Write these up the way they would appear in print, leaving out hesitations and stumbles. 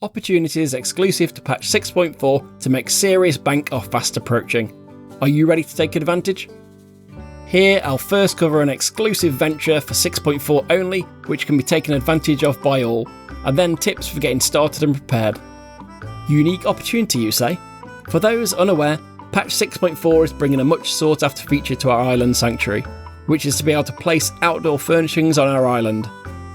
opportunities exclusive to patch 6.4 to make serious bank are fast approaching. Are you ready to take advantage? Here I'll first cover an exclusive venture for 6.4 only, which can be taken advantage of by all, and then tips for getting started and prepared. Unique opportunity, you say? For those unaware, patch 6.4 is bringing a much sought after feature to our island sanctuary, which is to be able to place outdoor furnishings on our island.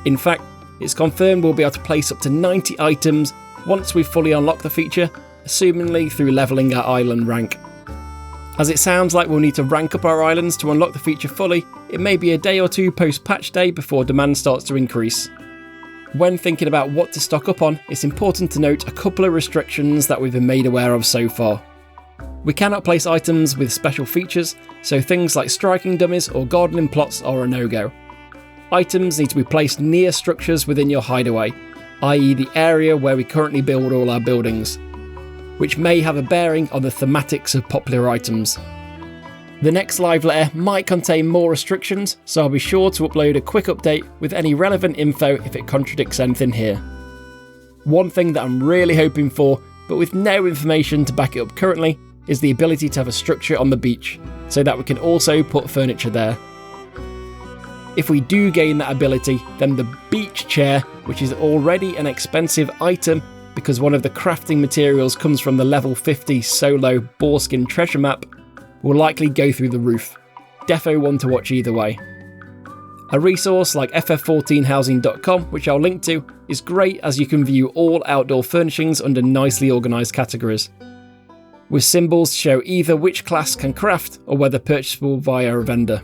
In fact, it's confirmed we'll be able to place up to 90 items once we've fully unlocked the feature, assumingly through levelling our island rank. As it sounds like we'll need to rank up our islands to unlock the feature fully, it may be a day or two post patch day before demand starts to increase. When thinking about what to stock up on, it's important to note a couple of restrictions that we've been made aware of so far. We cannot place items with special features, so things like striking dummies or gardening plots are a no-go. Items need to be placed near structures within your hideaway, i.e. the area where we currently build all our buildings, which may have a bearing on the thematics of popular items. The next live letter might contain more restrictions, so I'll be sure to upload a quick update with any relevant info if it contradicts anything here. One thing that I'm really hoping for, but with no information to back it up currently, is the ability to have a structure on the beach, so that we can also put furniture there. If we do gain that ability, then the beach chair, which is already an expensive item because one of the crafting materials comes from the level 50 solo boarskin treasure map, will likely go through the roof. Defo one to watch either way. A resource like FF14housing.com, which I'll link to, is great as you can view all outdoor furnishings under nicely organised categories, with symbols to show either which class can craft or whether purchasable via a vendor.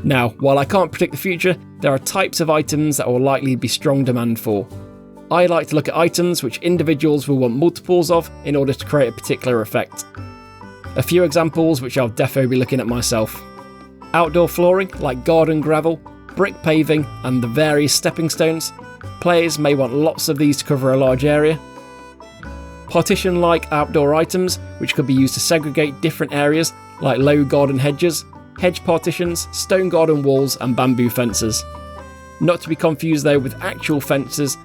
Now, while I can't predict the future, there are types of items that will likely be strong demand for. I like to look at items which individuals will want multiples of in order to create a particular effect. A few examples which I'll defo be looking at myself. Outdoor flooring like garden gravel, brick paving and the various stepping stones. Players may want lots of these to cover a large area. Partition-like outdoor items which could be used to segregate different areas like low garden hedges, hedge partitions, stone garden walls and bamboo fences. Not to be confused though with actual fences,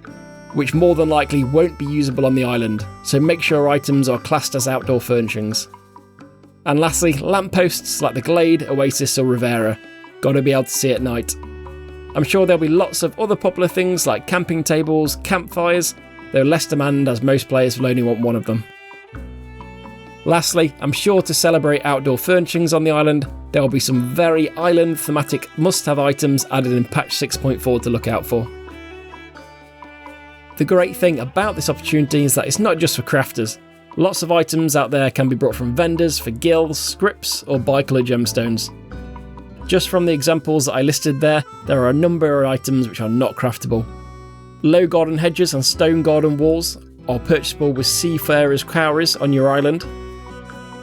which more than likely won't be usable on the island, so make sure items are classed as outdoor furnishings. And lastly, lampposts like the Glade, Oasis or Rivera. Gotta be able to see at night. I'm sure there'll be lots of other popular things like camping tables, campfires, though less demand as most players will only want one of them. Lastly, I'm sure to celebrate outdoor furnishings on the island, there will be some very island thematic must-have items added in patch 6.4 to look out for. The great thing about this opportunity is that it's not just for crafters. Lots of items out there can be brought from vendors for gills, scripts or bicolor gemstones. Just from the examples that I listed there are a number of items which are not craftable. Low garden hedges and stone garden walls are purchasable with seafarers' cowries on your island.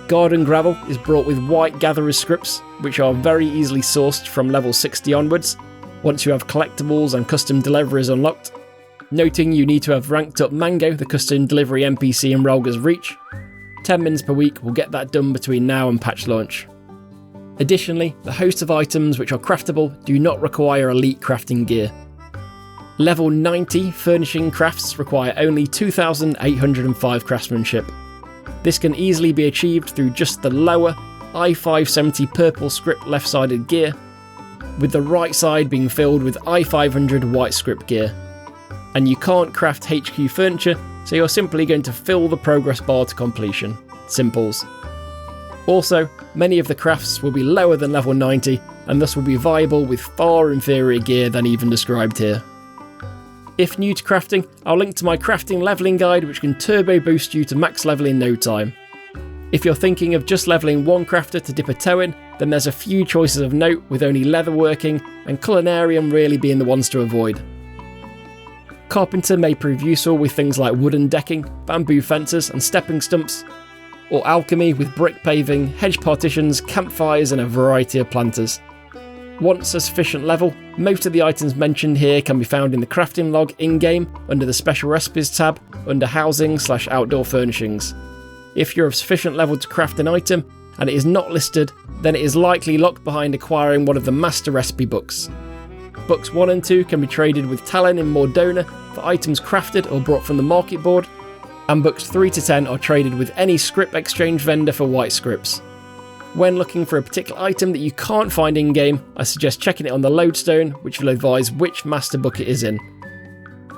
Garden gravel is brought with white gatherers scripts, which are very easily sourced from level 60 onwards, once you have collectibles and custom deliveries unlocked. Noting you need to have ranked up Mango, the custom delivery NPC in Relga's Reach. 10 mins per week will get that done between now and patch launch. Additionally, the host of items which are craftable do not require elite crafting gear. Level 90 furnishing crafts require only 2,805 craftsmanship. This can easily be achieved through just the lower I570 purple script left-sided gear, with the right side being filled with I500 white script gear. And you can't craft HQ furniture, so you're simply going to fill the progress bar to completion. Simples. Also, many of the crafts will be lower than level 90, and thus will be viable with far inferior gear than even described here. If new to crafting, I'll link to my crafting levelling guide which can turbo boost you to max level in no time. If you're thinking of just levelling one crafter to dip a toe in, then there's a few choices of note, with only leatherworking and culinarium really being the ones to avoid. Carpenter may prove useful with things like wooden decking, bamboo fences and stepping stumps, or alchemy with brick paving, hedge partitions, campfires and a variety of planters. Once a sufficient level, most of the items mentioned here can be found in the crafting log in-game under the special recipes tab under housing/outdoor furnishings. If you're of sufficient level to craft an item and it is not listed, then it is likely locked behind acquiring one of the master recipe books. Books 1 and 2 can be traded with Talon in Mordona for items crafted or brought from the market board, and books 3 to 10 are traded with any script exchange vendor for white scripts. When looking for a particular item that you can't find in-game, I suggest checking it on the lodestone, which will advise which master book it is in.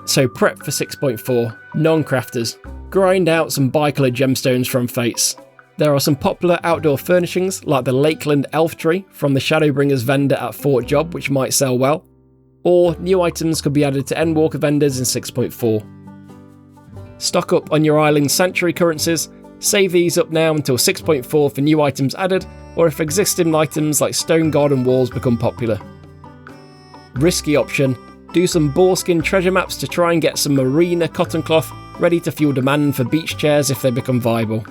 So prep for 6.4, non-crafters. Grind out some bicolor gemstones from Fates. There are some popular outdoor furnishings like the Lakeland Elf Tree from the Shadowbringers vendor at Fort Job, which might sell well, or new items could be added to endwalker vendors in 6.4. Stock up on your island sanctuary currencies, save these up now until 6.4 for new items added, or if existing items like stone garden walls become popular. Risky option, do some boarskin treasure maps to try and get some marina cotton cloth ready to fuel demand for beach chairs if they become viable.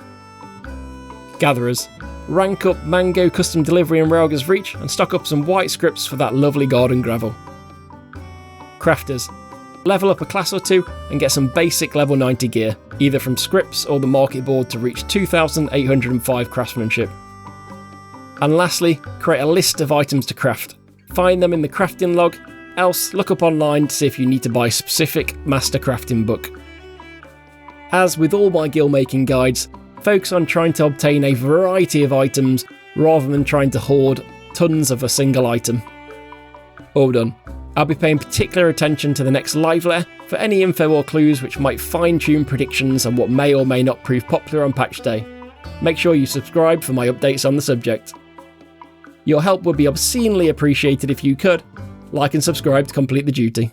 Gatherers, rank up Mango Custom Delivery in Raelga's Reach and stock up some white scripts for that lovely garden gravel. Crafters, level up a class or two and get some basic level 90 gear, either from scripts or the market board to reach 2,805 craftsmanship. And lastly, create a list of items to craft. Find them in the crafting log, else look up online to see if you need to buy a specific master crafting book. As with all my guild making guides, focus on trying to obtain a variety of items rather than trying to hoard tons of a single item. All done. I'll be paying particular attention to the next live letter for any info or clues which might fine-tune predictions on what may or may not prove popular on patch day. Make sure you subscribe for my updates on the subject. Your help would be obscenely appreciated if you could like and subscribe to complete the duty.